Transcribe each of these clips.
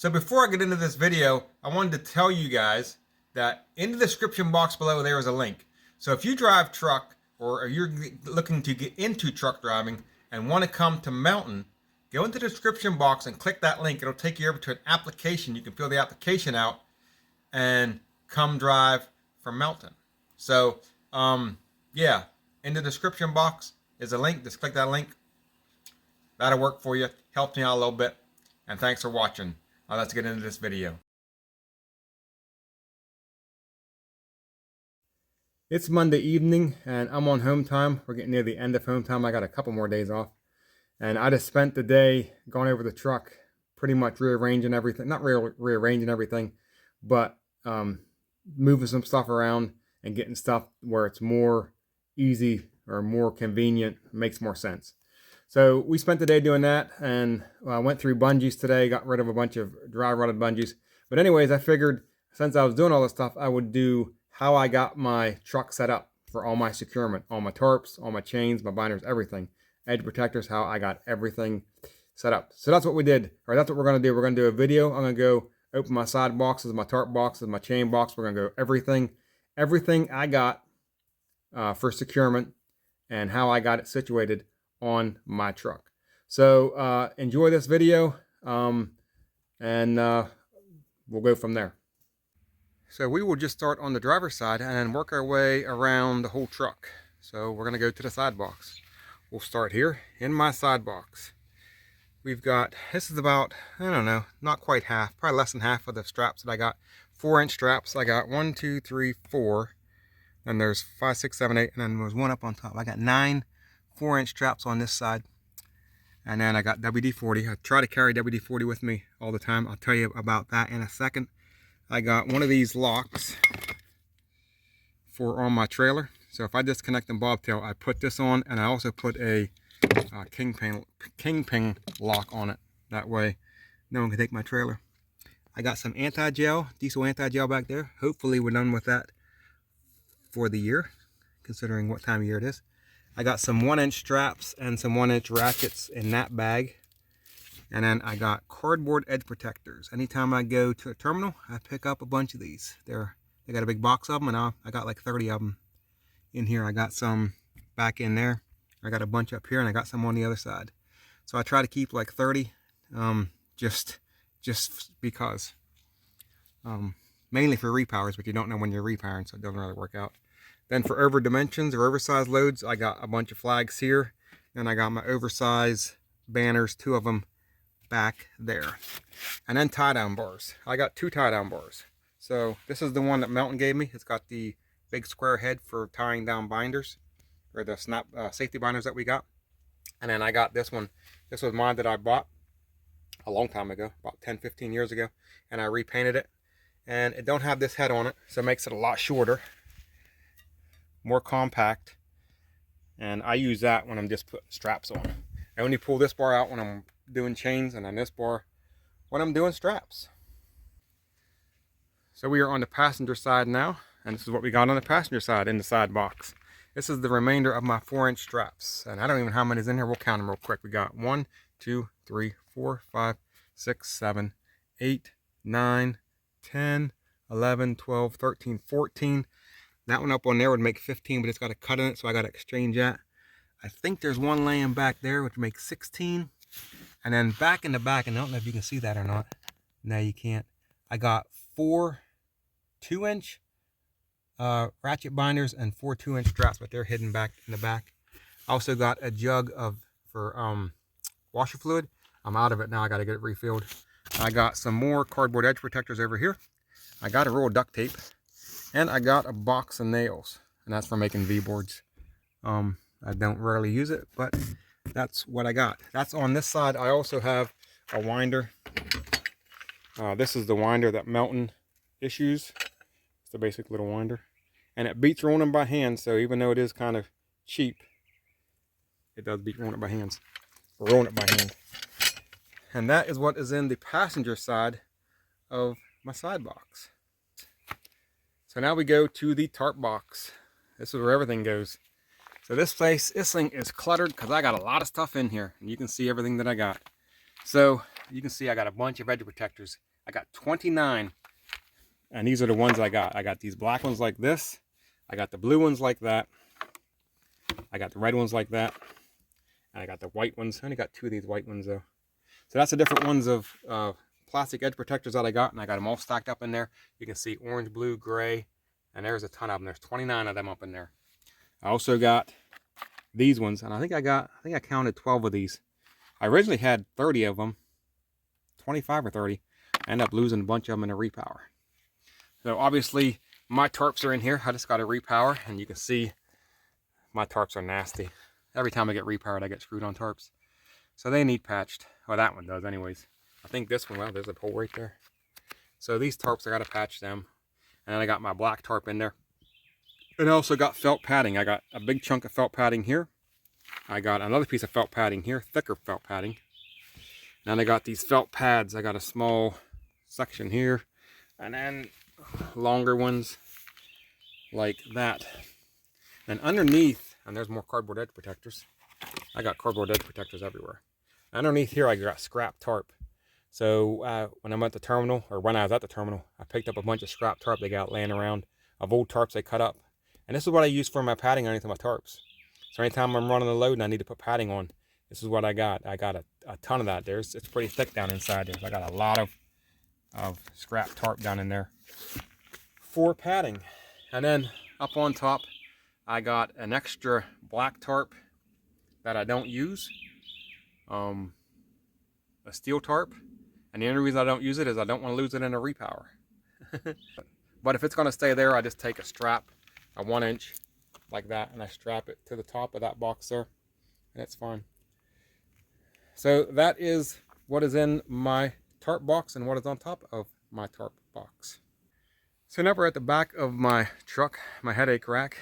So before I get into this video, I wanted to tell you guys that in the description box below there is a link. So if you drive truck or you're looking to get into truck driving and want to come to Melton, go into the description box and click that link. It'll take you over to an application. You can fill the application out and come drive from Melton. So yeah, in the description box is a link. Just click that link. That'll work for you. Helps me out a little bit. And thanks for watching. Let's get into this video. It's Monday evening and I'm on home time. We're getting near the end of home time. I got a couple more days off. And I just spent the day going over the truck, pretty much rearranging everything. Not rearranging everything, but moving some stuff around and getting stuff where it's more easy or more convenient, makes more sense. So we spent the day doing that, and I went through bungees today, got rid of a bunch of dry rotted bungees. But anyways, I figured since I was doing all this stuff, I would do how I got my truck set up for all my securement, all my tarps, all my chains, my binders, everything. Edge protectors, how I got everything set up. So that's what we did, or that's what we're going to do. We're going to do a video. I'm going to go open my side boxes, my tarp boxes, my chain box. We're going to go everything I got for securement and how I got it situated on my truck. So enjoy this video and we'll go from there. So we will just start on the driver's side and then work our way around the whole truck. So we're going to go to the side box. We'll start here in my side box. We've got, this is about, I don't know, not quite half, probably less than half of the straps that I got. 4-inch straps. I got 1, 2, 3, 4. And there's 5, 6, 7, 8, and then there's one up on top. I got 9 4-inch straps on this side, and then I got WD-40. I try to carry WD-40 with me all the time. I'll tell you about that in a second. I got one of these locks for on my trailer. So if I disconnect the bobtail, I put this on, and I also put a kingpin lock on it. That way, no one can take my trailer. I got some anti-gel, diesel anti-gel back there. Hopefully, we're done with that for the year, considering what time of year it is. I got some 1-inch straps and some 1-inch ratchets in that bag. And then I got cardboard edge protectors. Anytime I go to a terminal, I pick up a bunch of these. They got a big box of them, and I got like 30 of them in here. I got some back in there. I got a bunch up here, and I got some on the other side. So I try to keep like 30, just because. Mainly for repowers, but you don't know when you're repowering, so it doesn't really work out. Then for over dimensions or oversized loads, I got a bunch of flags here. And I got my oversized banners, 2 of them back there. And then tie-down bars. I got 2 tie-down bars. So this is the one that Melton gave me. It's got the big square head for tying down binders, or the snap safety binders that we got. And then I got this one. This was mine that I bought a long time ago, about 10, 15 years ago. And I repainted it. And it don't have this head on it, so it makes it a lot shorter, more compact. And I use that when I'm just putting straps on. I only pull this bar out when I'm doing chains, and then this bar when I'm doing straps. So we are on the passenger side now, and this is what we got on the passenger side in the side box. This is the remainder of my 4-inch straps, and I don't even know how many is in here. We'll count them real quick. We got 1, 2, 3, 4, 5, 6, 7, 8, 9, 10, 11, 12, 13, 14. That one up on there would make 15, but it's got a cut in it, so I got to exchange that. I think there's one laying back there, which makes 16. And then back in the back, and I don't know if you can see that or not. No, you can't. I got 4 2-inch ratchet binders and 4 2-inch straps, but they're hidden back in the back. I also got a jug for washer fluid. I'm out of it now. I got to get it refilled. I got some more cardboard edge protectors over here. I got a roll of duct tape, and I got a box of nails, and that's for making V-boards. I don't rarely use it, but that's what I got. That's on this side. I also have a winder. This is the winder that Melton issues. It's a basic little winder, and it beats rolling them by hand. So even though it is kind of cheap, it does beat rolling it by hand. And that is what is in the passenger side of my side box. So now we go to the tarp box. This is where everything goes. So this thing is cluttered because I got a lot of stuff in here, and you can see everything that I got. So you can see I got a bunch of edge protectors. I got 29, and these are the ones I got. I got these black ones like this. I got the blue ones like that. I got the red ones like that. And I got the white ones. I only got 2 of these white ones though. So that's the different ones of plastic edge protectors that I got, and I got them all stacked up in there. You can see orange, blue, gray, and there's a ton of them. There's 29 of them up in there. I also got these ones, and I think I counted 12 of these. I originally had 30 of them, 25 or 30. I ended up losing a bunch of them in a repower. So obviously my tarps are in here. I just got a repower, and you can see my tarps are nasty. Every time I get repowered, I get screwed on tarps. So they need patched. Well, that one does anyways. I think this one, well, there's a hole right there. So these tarps, I got to patch them. And then I got my black tarp in there. And I also got felt padding. I got a big chunk of felt padding here. I got another piece of felt padding here, thicker felt padding. And then I got these felt pads. I got a small section here. And then longer ones like that. And underneath, and there's more cardboard edge protectors. I got cardboard edge protectors everywhere. Underneath here, I got scrap tarp. So when I'm at the terminal, or when I was at the terminal, I picked up a bunch of scrap tarp they got laying around of old tarps they cut up. And this is what I use for my padding underneath my tarps. So anytime I'm running a load and I need to put padding on, this is what I got. I got a ton of that. It's pretty thick down inside there. So I got a lot of scrap tarp down in there for padding. And then up on top, I got an extra black tarp that I don't use. A steel tarp, and the only reason I don't use it is I don't want to lose it in a repower. But if it's going to stay there, I just take a strap, a 1-inch like that, and I strap it to the top of that box there, and it's fine. So that is what is in my tarp box and what is on top of my tarp box. So now we're at the back of my truck, my headache rack,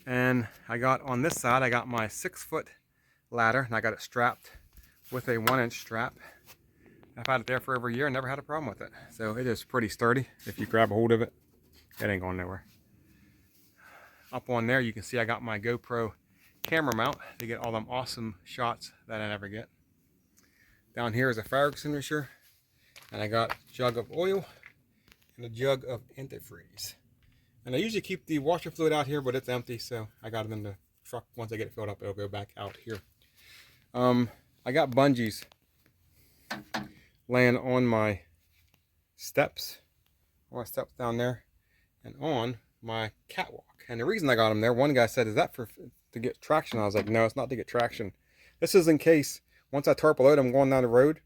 and I got on this side, I got my 6-foot ladder, and I got it strapped with a 1-inch strap. I've had it there for over a year and never had a problem with it. So it is pretty sturdy. If you grab a hold of it, it ain't going nowhere. Up on there, you can see I got my GoPro camera mount to get all them awesome shots that I never get. Down here is a fire extinguisher, and I got a jug of oil and a jug of antifreeze. And I usually keep the washer fluid out here, but it's empty, so I got it in the truck. Once I get it filled up, it'll go back out here. I got bungees laying on my steps, down there, and on my catwalk. And the reason I got them there, one guy said, "Is that to get traction?" I was like, "No, it's not to get traction. This is in case once I tarp a load, I'm going down the road,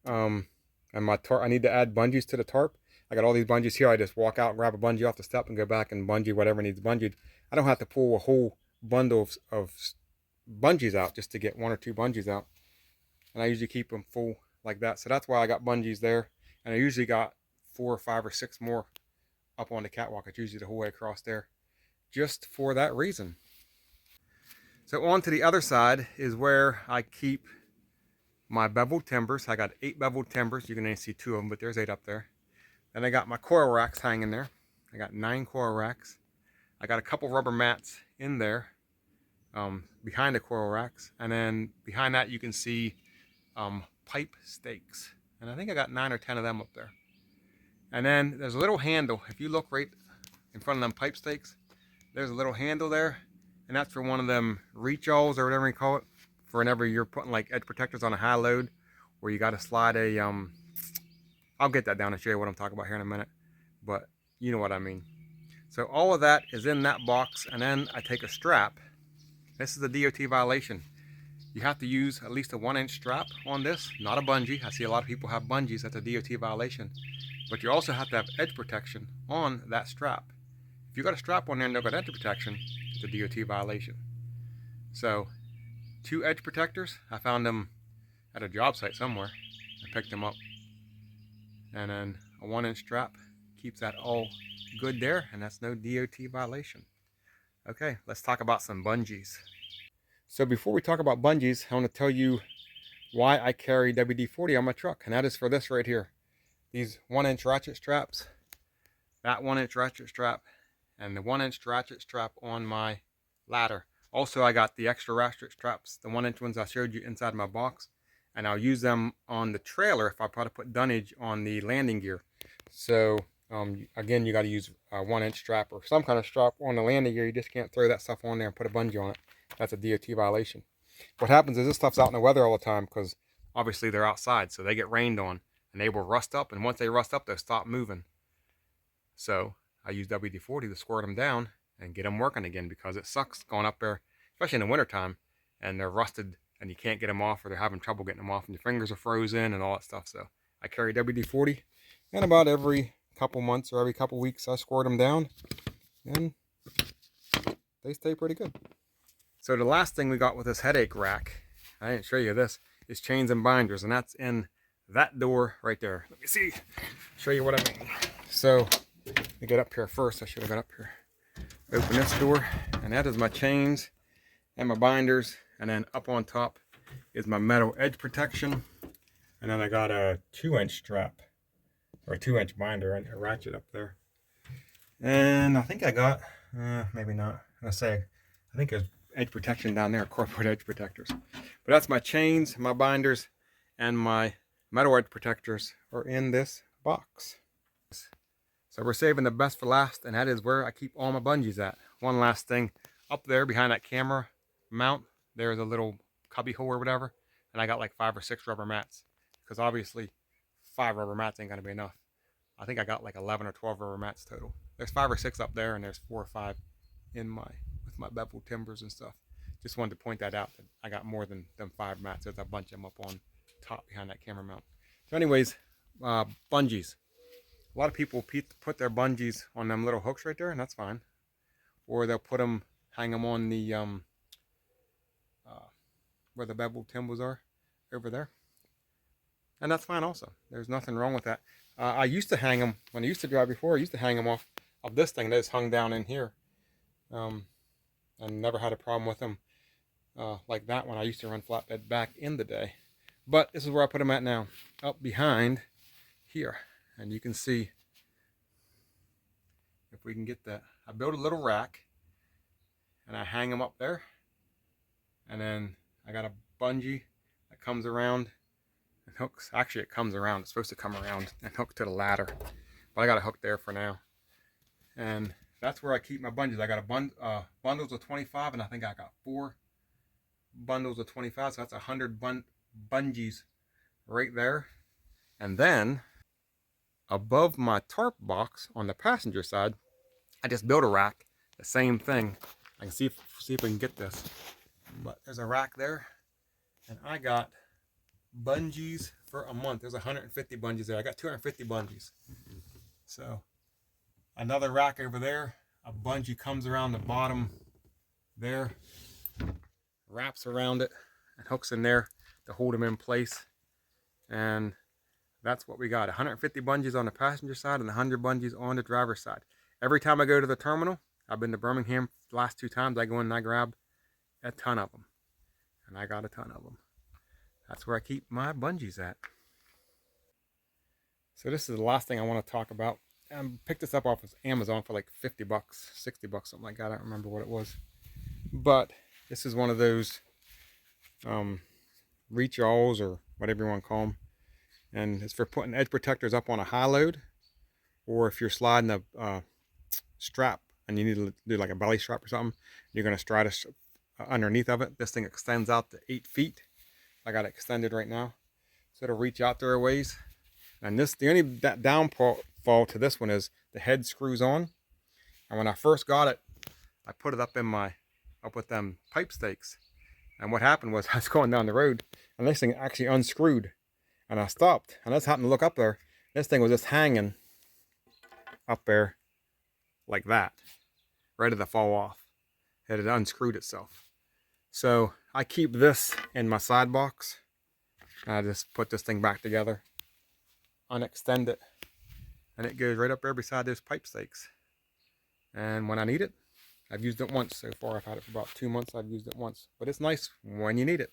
and my tarp, I need to add bungees to the tarp. I got all these bungees here. I just walk out and grab a bungee off the step and go back and bungee whatever needs bungeed. I don't have to pull a whole bundle of bungees out just to get 1 or 2 bungees out. And I usually keep them full like that. So that's why I got bungees there. And I usually got 4 or 5 or 6 more up on the catwalk. It's usually the whole way across there, just for that reason. So on to the other side is where I keep my beveled timbers. I got 8 beveled timbers. You can only see 2 of them, but there's 8 up there. Then I got my coil racks hanging there. I got 9 coil racks. I got a couple rubber mats in there behind the coil racks. And then behind that you can see pipe stakes. And I think I got 9 or 10 of them up there. And then there's a little handle. If you look right in front of them pipe stakes, there's a little handle there. And that's for one of them reach-alls or whatever you call it. For whenever you're putting like edge protectors on a high load, where you got to slide a, I'll get that down and show you what I'm talking about here in a minute. But you know what I mean. So all of that is in that box. And then I take a strap. This is a DOT violation. You have to use at least a 1-inch strap on this, not a bungee. I see a lot of people have bungees. That's a DOT violation. But you also have to have edge protection on that strap. If you got a strap on there and no got edge protection, it's a DOT violation. So 2 edge protectors. I found them at a job site somewhere. I picked them up. And then a 1-inch strap keeps that all good there, and that's no DOT violation. Okay, let's talk about some bungees. So before we talk about bungees, I want to tell you why I carry WD-40 on my truck, and that is for this right here. These 1-inch ratchet straps, that 1-inch ratchet strap, and the 1-inch ratchet strap on my ladder. Also, I got the extra ratchet straps, the 1-inch ones I showed you inside my box, and I'll use them on the trailer if I try to put dunnage on the landing gear. So again, you got to use a 1-inch strap or some kind of strap on the landing gear. You just can't throw that stuff on there and put a bungee on it. That's a DOT violation. What happens is this stuff's out in the weather all the time because obviously they're outside, so they get rained on and they will rust up, and once they rust up, they'll stop moving. So I use WD-40 to squirt them down and get them working again, because it sucks going up there, especially in the wintertime, and they're rusted and you can't get them off, or they're having trouble getting them off and your fingers are frozen and all that stuff. So I carry WD-40, and about every couple months or every couple weeks I squirt them down, and they stay pretty good. So the last thing we got with this headache rack, I didn't show you this, is chains and binders, and that's in that door right there. Let me see, show you what I mean. So let me get up here first. I should have got up here. Open this door, and that is my chains and my binders, and then up on top is my metal edge protection, and then I got a 2-inch strap or a 2-inch binder and a ratchet up there. And I think I got maybe not, I think there's edge protection down there, corporate edge protectors. But that's my chains, my binders, and my metal edge protectors are in this box. So we're saving the best for last, and that is where I keep all my bungees at. One last thing, up there behind that camera mount, there's a little cubby hole or whatever, and I got like 5 or 6 rubber mats, because obviously 5 rubber mats ain't gonna be enough. I think I got like 11 or 12 rubber mats total. There's 5 or 6 up there, and there's 4 or 5 in with my bevel timbers and stuff. Just wanted to point that out, that I got more than 5 mats. There's a bunch of them up on top behind that camera mount. So anyways, bungees. A lot of people put their bungees on them little hooks right there, and that's fine. Or they'll hang them on the where the bevel timbers are, over there, and that's fine also. There's nothing wrong with that. I used to hang them when I used to drive before. I used to hang them off of this thing that is hung down in here, and never had a problem with them like that when I used to run flatbed back in the day. But this is where I put them at now, up behind here. And you can see, if we can get that, I built a little rack and I hang them up there, and then I got a bungee that comes around and hooks. Actually, it comes around, it's supposed to come around and hook to the ladder, but I got a hook there for now. And that's where I keep my bungees. I got bundles of 25, and I think I got 4 bundles of 25, so that's 100 bungees right there. And then above my tarp box on the passenger side, I just built a rack, the same thing. I can see if we can get this, but there's a rack there, and I got bungees for a month. There's 150 bungees there. I got 250 bungees. So another rack over there, a bungee comes around the bottom there, wraps around it, and hooks in there to hold them in place. And that's what we got. 150 bungees on the passenger side and 100 bungees on the driver's side. Every time I go to the terminal, I've been to Birmingham the last 2 times, I go in and I grab a ton of them. And I got a ton of them. That's where I keep my bungees at. So this is the last thing I want to talk about. I picked this up off of Amazon for like 50 bucks, 60 bucks, something like that. I don't remember what it was. But this is one of those reach alls, or whatever you want to call them. And it's for putting edge protectors up on a high load, or if you're sliding a strap and you need to do like a belly strap or something, you're going to stride underneath of it. This thing extends out to 8 feet. I got it extended right now, so it'll reach out there a ways. And the only downfall to this one is the head screws on. And when I first got it, I put it up with them pipe stakes. And what happened was, I was going down the road, and this thing actually unscrewed. And I stopped, and I just happened to look up there. This thing was just hanging up there like that, ready to fall off. It had unscrewed itself. So I keep this in my side box. I just put this thing back together, unextend it, and it goes right up there beside those pipe stakes. And when I need it, I've used it once so far. I've had it for about 2 months. I've used it once, but it's nice when you need it.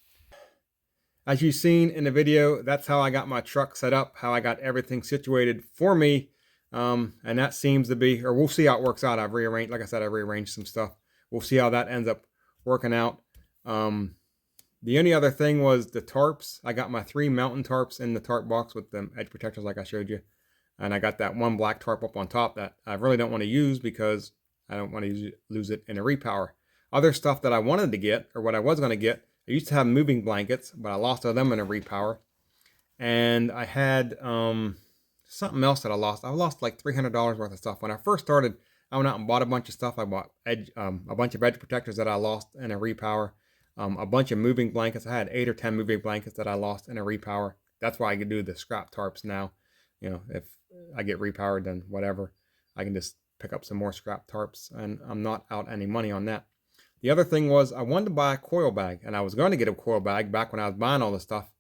As you've seen in the video, that's how I got my truck set up, how I got everything situated for me. And that seems to be, or we'll see how it works out. I've rearranged, like I said, I've rearranged some stuff. We'll see how that ends up working out. The only other thing was the tarps. I got my 3 Melton tarps in the tarp box with the edge protectors like I showed you. And I got that one black tarp up on top that I really don't want to use because I don't want to lose it in a repower. Other stuff that I wanted to get, or what I was going to get, I used to have moving blankets, but I lost all them in a repower. And I had something else that I lost. I lost like $300 worth of stuff. When I first started, I went out and bought a bunch of stuff. I bought a bunch of edge protectors that I lost in a repower. A bunch of moving blankets. I had 8 or 10 moving blankets that I lost in a repower. That's why I can do the scrap tarps now. You know, if I get repowered, then whatever. I can just pick up some more scrap tarps, and I'm not out any money on that. The other thing was I wanted to buy a coil bag, and I was going to get a coil bag back when I was buying all this stuff.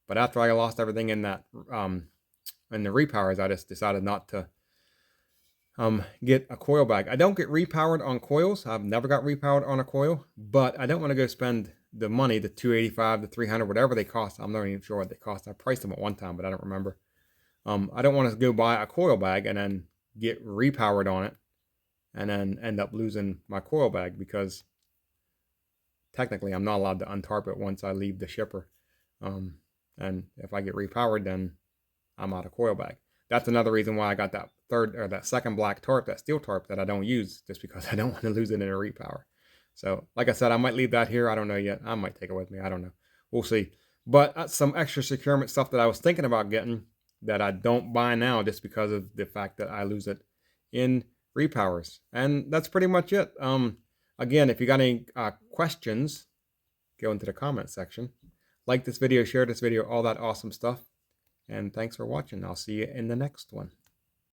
But after I lost everything in that in the repowers, I just decided not to get a coil bag. I don't get repowered on coils. I've never got repowered on a coil, but I don't want to go spend the money, the $285, the $300, whatever they cost. I'm not even sure what they cost. I priced them at one time, but I don't remember. I don't want to go buy a coil bag and then get repowered on it and then end up losing my coil bag, because technically I'm not allowed to untarp it once I leave the shipper. And if I get repowered, then I'm out of coil bag. That's another reason why I got that second black tarp, that steel tarp that I don't use, just because I don't want to lose it in a repower. So like I said, I might leave that here. I don't know yet. I might take it with me. I don't know. We'll see. But some extra securement stuff that I was thinking about getting that I don't buy now just because of the fact that I lose it in repowers. And that's pretty much it. Again, if you got any questions, go into the comment section. Like this video, share this video, all that awesome stuff. And thanks for watching. I'll see you in the next one.